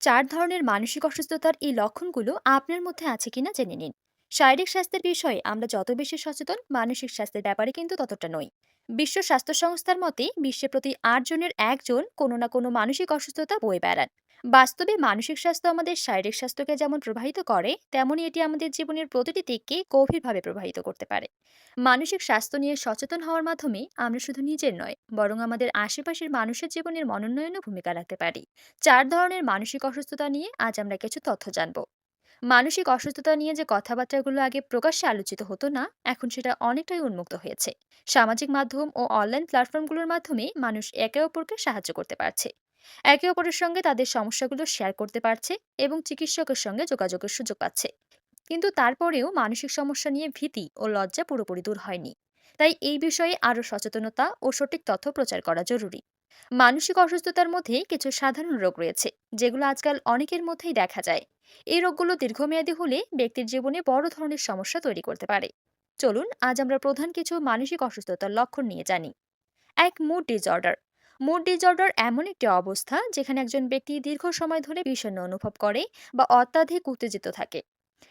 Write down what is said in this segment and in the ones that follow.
চার ধরনের মানসিক অসুস্থতার এই লক্ষণগুলো আপনার মধ্যে আছে কিনা জেনে নিন। শারীরিক স্বাস্থ্যের বিষয়ে আমরা যত বেশি সচেতন, মানসিক স্বাস্থ্যের ব্যাপারে কিন্তু ততটা নই। বিশ্ব স্বাস্থ্য সংস্থার মতে বিশ্বে প্রতি 8 জনের একজন কোনো না কোনো মানসিক অসুস্থতা বয়ে বেড়ান। বাস্তবে মানসিক স্বাস্থ্য আমাদের শারীরিক স্বাস্থ্যকে যেমন প্রভাবিত করে, তেমনই এটি আমাদের জীবনের প্রতিটি দিককে গভীরভাবে প্রভাবিত করতে পারে। মানসিক স্বাস্থ্য নিয়ে সচেতন হওয়ার মাধ্যমে আমরা শুধু নিজের নয়, বরং আমাদের আশেপাশের মানুষের জীবনের মনোন্নয়নও ভূমিকা রাখতে পারি। চার ধরনের মানসিক অসুস্থতা নিয়ে আজ আমরা কিছু তথ্য জানব। মানসিক অসুস্থতা নিয়ে যে কথাবার্তাগুলো আগে প্রকাশ্যে আলোচিত হতো না, এখন সেটা অনেকটাই উন্মুক্ত হয়েছে। সামাজিক মাধ্যম ও অনলাইন প্ল্যাটফর্মগুলোর মাধ্যমে মানুষ একে অপরকে সাহায্য করতে পারছে, একে অপরের সঙ্গে তাদের সমস্যাগুলো শেয়ার করতে পারছে এবং চিকিৎসকের সঙ্গে যোগাযোগের সুযোগ পাচ্ছে। কিন্তু তারপরেও মানসিক সমস্যা নিয়ে ভীতি ও লজ্জা পুরোপুরি দূর হয়নি। তাই এই বিষয়ে আরও সচেতনতা ও সঠিক তথ্য প্রচার করা জরুরি। মানসিক অসুস্থতার মধ্যে কিছু সাধারণ রোগ রয়েছে, যেগুলো আজকাল অনেকের মধ্যেই দেখা যায়। এই রোগগুলো দীর্ঘমেয়াদী হলে ব্যক্তির জীবনে বড় ধরনের সমস্যা তৈরি করতে পারে। চলুন আজ আমরা প্রধান কিছু মানসিক অসুস্থতার লক্ষণ নিয়ে জানি। এক, মুড ডিসঅর্ডার। মুড ডিসঅর্ডার এমন একটি অবস্থা যেখানে একজন ব্যক্তি দীর্ঘ সময় ধরে বিষণ্ণ অনুভব করে বা অত্যাধিক উত্তেজিত থাকে।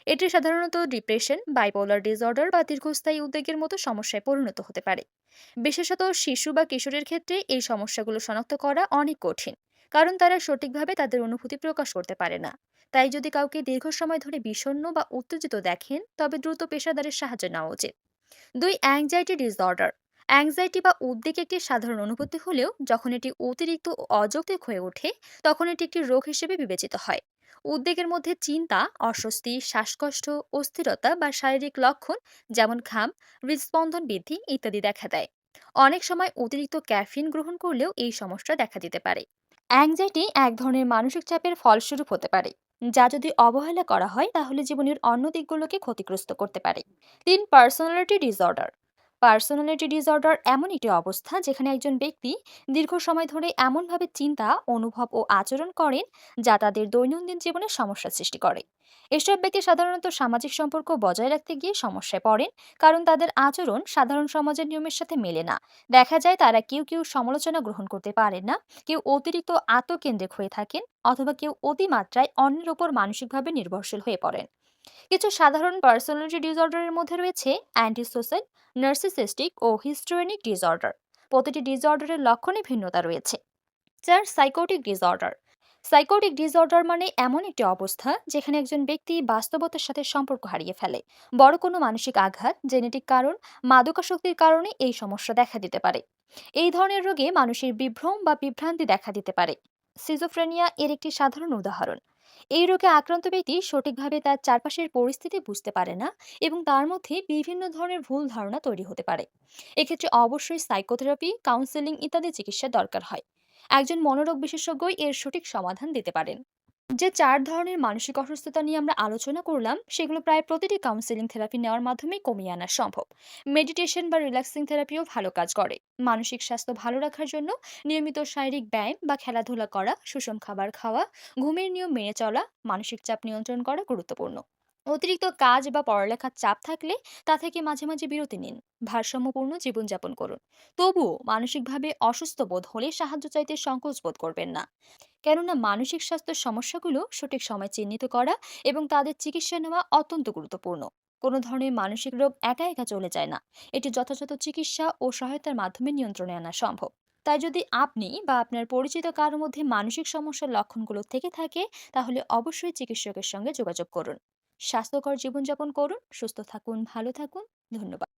এটি সাধারণত ডিপ্রেশন, বাইপোলার ডিসঅর্ডার বা দীর্ঘস্থায়ী উদ্বেগের মতো সমস্যায় পরিণত হতে পারে। বিশেষত শিশু বা কিশোরের ক্ষেত্রে এই সমস্যাগুলো শনাক্ত করা অনেক কঠিন, কারণ তারা সঠিকভাবে তাদের অনুভূতি প্রকাশ করতে পারে না। তাই যদি কাউকে দীর্ঘ সময় ধরে বিষণ্ণ বা উত্তেজিত দেখেন, তবে দ্রুত পেশাদারের সাহায্য নেওয়া উচিত। দুই, অ্যাংজাইটি ডিসঅর্ডার। অ্যাংজাইটি বা উদ্বেগ একটি সাধারণ অনুভূতি হলেও যখন এটি অতিরিক্ত ও অযৌক্তিক হয়ে ওঠে, তখন এটি একটি রোগ হিসেবে বিবেচিত হয়। উদ্বেগের মধ্যে চিন্তা, অস্বস্তি, শ্বাসকষ্ট, অস্থিরতা বা শারীরিক লক্ষণ যেমন ঘাম, হৃদস্পন্দন বৃদ্ধি ইত্যাদি দেখা দেয়। অনেক সময় অতিরিক্ত ক্যাফিন গ্রহণ করলেও এই সমস্যা দেখা দিতে পারে। অ্যাংজাইটি এক ধরনের মানসিক চাপের ফলস্বরূপ হতে পারে, যা যদি অবহেলা করা হয় তাহলে জীবনের অন্য দিকগুলোকে ক্ষতিগ্রস্ত করতে পারে। তিন, পার্সোনালিটি ডিসঅর্ডার। পার্সোনালিটি ডিসঅর্ডার এমন একটি অবস্থা যেখানে একজন ব্যক্তি দীর্ঘ সময় ধরে এমনভাবে চিন্তা, অনুভব ও আচরণ করেন যা তাদের দৈনন্দিন জীবনে সমস্যা সৃষ্টি করে। এসব ব্যক্তি সাধারণত সামাজিক সম্পর্ক বজায় রাখতে গিয়ে সমস্যায় পড়েন, কারণ তাদের আচরণ সাধারণ সমাজের নিয়মের সাথে মেলে না। দেখা যায় তারা কেউ কেউ সমালোচনা গ্রহণ করতে পারেন না, কেউ অতিরিক্ত আত্মকেন্দ্রিক হয়ে থাকেন, অথবা কেউ অতিমাত্রায় অন্যের উপর মানসিকভাবে নির্ভরশীল হয়ে পড়েন। কিছু সাধারণ পার্সোনালিটি ডিসঅর্ডারের মধ্যে রয়েছে অ্যান্টি সোশ্যাল, নার্সিসিস্টিক ও হিস্ট্রিয়নিক ডিসঅর্ডার। প্রতিটি ডিসঅর্ডারের লক্ষণে ভিন্নতা রয়েছে। চার, সাইকোটিক ডিসঅর্ডার। সাইকোটিক ডিসঅর্ডার মানে এমন একটি অবস্থা যেখানে একজন ব্যক্তি বাস্তবতার সাথে সম্পর্ক হারিয়ে ফেলে। বড় কোনো মানসিক আঘাত, জেনেটিক কারণ, মাদকাসক্তির কারণে এই সমস্যা দেখা দিতে পারে। এই ধরনের রোগে মানুষের বিভ্রম বা বিভ্রান্তি দেখা দিতে পারে। সিজোফ্রেনিয়া এর একটি সাধারণ উদাহরণ। এই রোগে আক্রান্ত ব্যক্তি সঠিকভাবে তার চারপাশের পরিস্থিতি বুঝতে পারে না এবং তার মধ্যে বিভিন্ন ধরনের ভুল ধারণা তৈরি হতে পারে। এক্ষেত্রে অবশ্যই সাইকোথেরাপি, কাউন্সেলিং ইত্যাদি চিকিৎসা দরকার হয়। একজন মনোরোগ বিশেষজ্ঞই এর সঠিক সমাধান দিতে পারেন। যে চার ধরনের মানসিক অসুস্থতা নিয়ে আমরা আলোচনা করলাম, সেগুলো প্রায় প্রতিটি কাউন্সেলিং থেরাপি নেওয়ার মাধ্যমে কমিয়ে আনা সম্ভব। মেডিটেশন বা রিল্যাক্সিং থেরাপিও ভালো কাজ করে। মানসিক স্বাস্থ্য ভালো রাখার জন্য নিয়মিত শারীরিক ব্যায়াম বা খেলাধুলা করা, সুষম খাবার খাওয়া, ঘুমের নিয়ম মেনে চলা, মানসিক চাপ নিয়ন্ত্রণ করা গুরুত্বপূর্ণ। অতিরিক্ত কাজ বা পড়ালেখার চাপ থাকলে তা থেকে মাঝে মাঝে বিরতি নিন। ভারসাম্যপূর্ণ জীবনযাপন করুন। তবুও মানসিকভাবে অসুস্থ বোধ হলে সাহায্য চাইতে সংকোচ বোধ করবেন না, কেননা মানসিক স্বাস্থ্যের সমস্যাগুলো সঠিক সময় চিহ্নিত করা এবং তাদের চিকিৎসা নেওয়া অত্যন্ত গুরুত্বপূর্ণ। কোনো ধরনের মানসিক রোগ একা একা চলে যায় না, এটি যথাযথ চিকিৎসা ও সহায়তার মাধ্যমে নিয়ন্ত্রণে আনা সম্ভব। তাই যদি আপনি বা আপনার পরিচিত কারোর মধ্যে মানসিক সমস্যার লক্ষণগুলো থেকে থাকে, তাহলে অবশ্যই চিকিৎসকের সঙ্গে যোগাযোগ করুন। স্বাস্থ্যকর জীবনযাপন করুন, সুস্থ থাকুন, ভালো থাকুন। ধন্যবাদ।